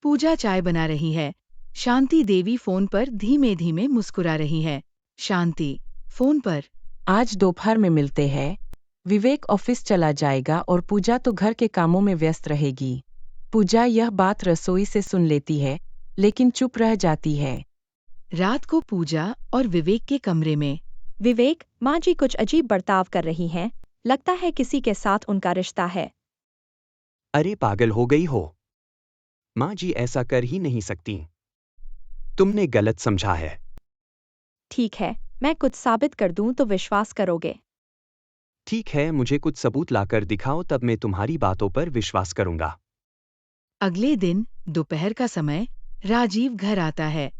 पूजा चाय बना रही है। शांति देवी फोन पर धीमे धीमे मुस्कुरा रही है। शांति फोन पर। आज दोपहर में मिलते हैं। विवेक ऑफिस चला जाएगा और पूजा तो घर के कामों में व्यस्त रहेगी। पूजा यह बात रसोई से सुन लेती है, लेकिन चुप रह जाती है। रात को पूजा और विवेक के कमरे में। विवेक, माँ जी कुछ अजीब बर्ताव कर रही हैं। लगता है किसी के साथ उनका रिश्ता है। अरे पागल हो गई हो? माँ जी ऐसा कर ही नहीं सकती। तुमने गलत समझा है। ठीक है, मैं कुछ साबित कर दूं तो विश्वास करोगे। ठीक है, मुझे कुछ सबूत लाकर दिखाओ, तब मैं तुम्हारी बातों पर विश्वास करूंगा। अगले दिन दोपहर का समय राजीव घर आता है।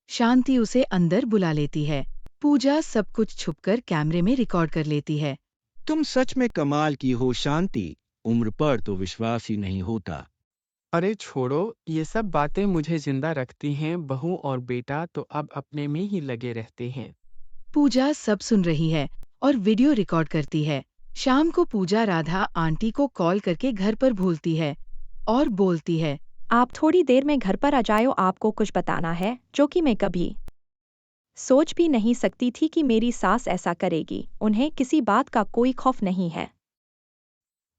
शांति उसे अंदर बुला लेती है। पूजा सब कुछ छुपकर कैमरे में रिकॉर्ड कर लेती है। तुम सच में कमाल की हो शांति, उम्र पर तो विश्वास ही नहीं होता। अरे छोड़ो, ये सब बातें मुझे जिंदा रखती हैं। बहू और बेटा तो अब अपने में ही लगे रहते हैं। पूजा सब सुन रही है और वीडियो रिकॉर्ड करती है। शाम को पूजा राधा आंटी को कॉल करके घर पर भूलती है और बोलती है, आप थोड़ी देर में घर पर आ जाओ, आपको कुछ बताना है जो कि मैं कभी सोच भी नहीं सकती थी कि मेरी सास ऐसा करेगी। उन्हें किसी बात का कोई खौफ नहीं है।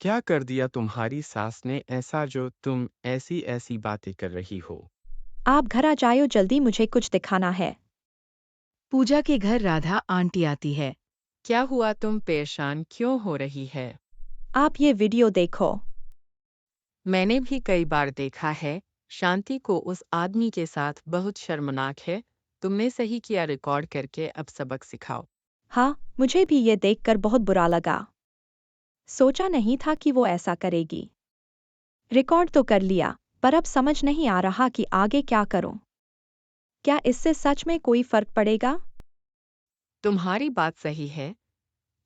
क्या कर दिया तुम्हारी सास ने ऐसा जो तुम ऐसी ऐसी बातें कर रही हो? आप घर आ जाओ जल्दी, मुझे कुछ दिखाना है। पूजा के घर राधा आंटी आती है। क्या हुआ, तुम परेशान क्यों हो रही है? आप ये वीडियो देखो। मैंने भी कई बार देखा है। शांति को उस आदमी के साथ बहुत शर्मनाक है। तुमने सही किया रिकॉर्ड करके, अब सबक सिखाओ। हाँ, मुझे भी ये देखकर बहुत बुरा लगा। सोचा नहीं था कि वो ऐसा करेगी। रिकॉर्ड तो कर लिया, पर अब समझ नहीं आ रहा कि आगे क्या करूं। क्या इससे सच में कोई फर्क पड़ेगा? तुम्हारी बात सही है।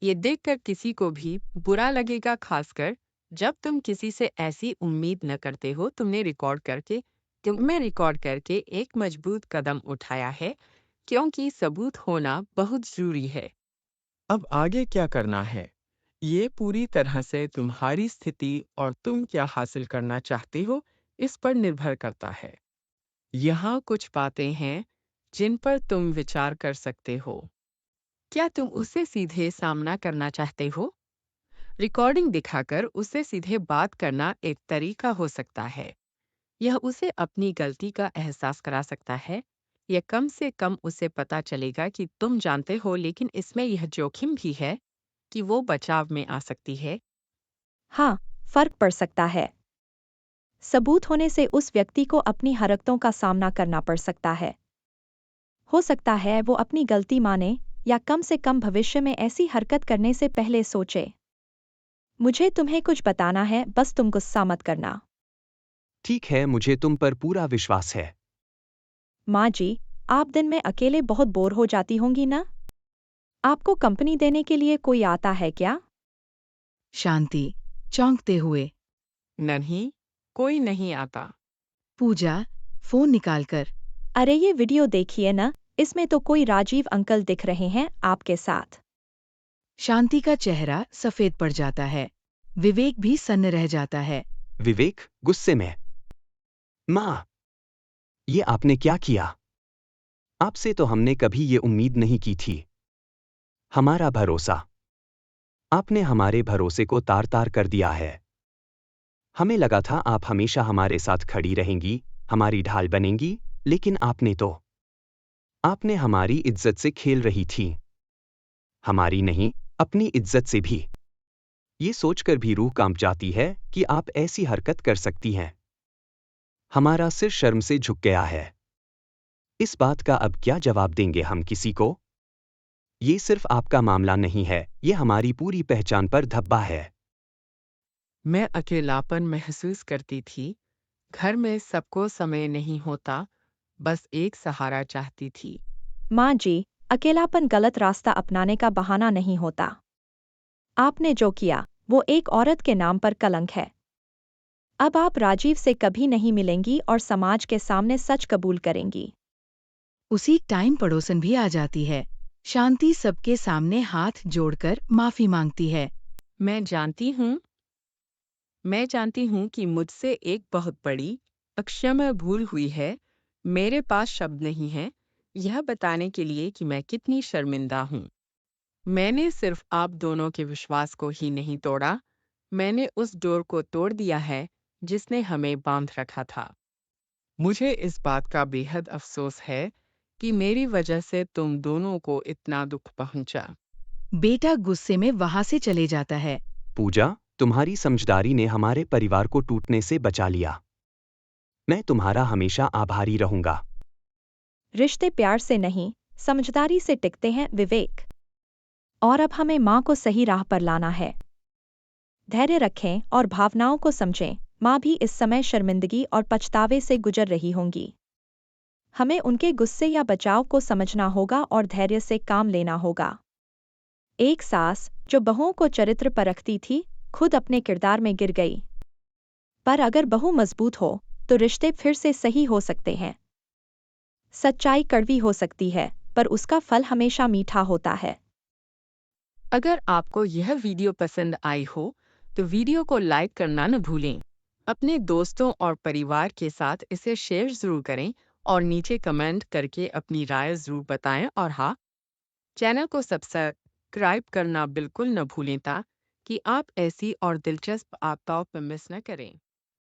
ये देखकर किसी को भी बुरा लगेगा, खासकर जब तुम किसी से ऐसी उम्मीद न करते हो। तुमने रिकॉर्ड करके एक मजबूत कदम उठाया है, क्योंकि सबूत होना बहुत जरूरी है। अब आगे क्या करना है, ये पूरी तरह से तुम्हारी स्थिति और तुम क्या हासिल करना चाहते हो इस पर निर्भर करता है। यहाँ कुछ बातें हैं जिन पर तुम विचार कर सकते हो। क्या तुम उससे सीधे सामना करना चाहते हो? रिकॉर्डिंग दिखाकर उससे सीधे बात करना एक तरीका हो सकता है। यह उसे अपनी गलती का एहसास करा सकता है, या कम से कम उसे पता चलेगा कि तुम जानते हो, लेकिन इसमें यह जोखिम भी है कि वो बचाव में आ सकती है। हाँ, फर्क पड़ सकता है। सबूत होने से उस व्यक्ति को अपनी हरकतों का सामना करना पड़ सकता है। हो सकता है वो अपनी गलती माने, या कम से कम भविष्य में ऐसी हरकत करने से पहले सोचे। मुझे तुम्हें कुछ बताना है, बस तुम गुस्सा मत करना। ठीक है, मुझे तुम पर पूरा विश्वास है। माँ जी, आप दिन में अकेले बहुत बोर हो जाती होंगी ना? आपको कंपनी देने के लिए कोई आता है क्या? शांति चौंकते हुए। नहीं, कोई नहीं आता। पूजा फोन निकालकर। अरे ये वीडियो देखिए ना, इसमें तो कोई राजीव अंकल दिख रहे हैं आपके साथ। शांति का चेहरा सफेद पड़ जाता है। विवेक भी सन्न रह जाता है। विवेक गुस्से में, माँ, ये आपने क्या किया? आपसे तो हमने कभी ये उम्मीद नहीं की थी। हमारा भरोसा, आपने हमारे भरोसे को तार तार कर दिया है। हमें लगा था आप हमेशा हमारे साथ खड़ी रहेंगी, हमारी ढाल बनेंगी, लेकिन आपने हमारी इज्जत से खेल रही थी। हमारी नहीं, अपनी इज्जत से भी। ये सोचकर भी रूह कांप जाती है कि आप ऐसी हरकत कर सकती हैं। हमारा सिर शर्म से झुक गया है। इस बात का अब क्या जवाब देंगे हम किसी को? ये सिर्फ आपका मामला नहीं है, ये हमारी पूरी पहचान पर धब्बा है। मैं अकेलापन महसूस करती थी। घर में सबको समय नहीं होता, बस एक सहारा चाहती थी। माँ जी, अकेलापन गलत रास्ता अपनाने का बहाना नहीं होता। आपने जो किया वो एक औरत के नाम पर कलंक है। अब आप राजीव से कभी नहीं मिलेंगी और समाज के सामने सच कबूल करेंगी। उसी टाइम पड़ोसन भी आ जाती है। शांति सबके सामने हाथ जोड़कर माफी मांगती है। मैं जानती हूँ कि मुझसे एक बहुत बड़ी अक्षम्य भूल हुई है, मेरे पास शब्द नहीं है यह बताने के लिए कि मैं कितनी शर्मिंदा हूँ। मैंने सिर्फ आप दोनों के विश्वास को ही नहीं तोड़ा, मैंने उस डोर को तोड़ दिया है जिसने हमें बांध रखा था। मुझे इस बात का बेहद अफसोस है कि मेरी वजह से तुम दोनों को इतना दुख पहुंचा। बेटा गुस्से में वहां से चले जाता है। पूजा, तुम्हारी समझदारी ने हमारे परिवार को टूटने से बचा लिया। मैं तुम्हारा हमेशा आभारी रहूंगा। रिश्ते प्यार से नहीं, समझदारी से टिकते हैं विवेक। और अब हमें माँ को सही राह पर लाना है। धैर्य रखें और भावनाओं को समझें। माँ भी इस समय शर्मिंदगी और पछतावे से गुजर रही होंगी। हमें उनके गुस्से या बचाव को समझना होगा और धैर्य से काम लेना होगा। एक सास जो बहुओं को चरित्र परखती थी, खुद अपने किरदार में गिर गई। पर अगर बहू मजबूत हो तो रिश्ते फिर से सही हो सकते हैं। सच्चाई कड़वी हो सकती है, पर उसका फल हमेशा मीठा होता है। अगर आपको यह वीडियो पसंद आई हो तो वीडियो को लाइक करना न भूलें। अपने दोस्तों और परिवार के साथ इसे शेयर जरूर करें और नीचे कमेंट करके अपनी राय जरूर बताएं। और हाँ, चैनल को सब्सक्राइब करना बिल्कुल न भूलें ताकि आप ऐसी और दिलचस्प वार्ताओं पर मिस न करें।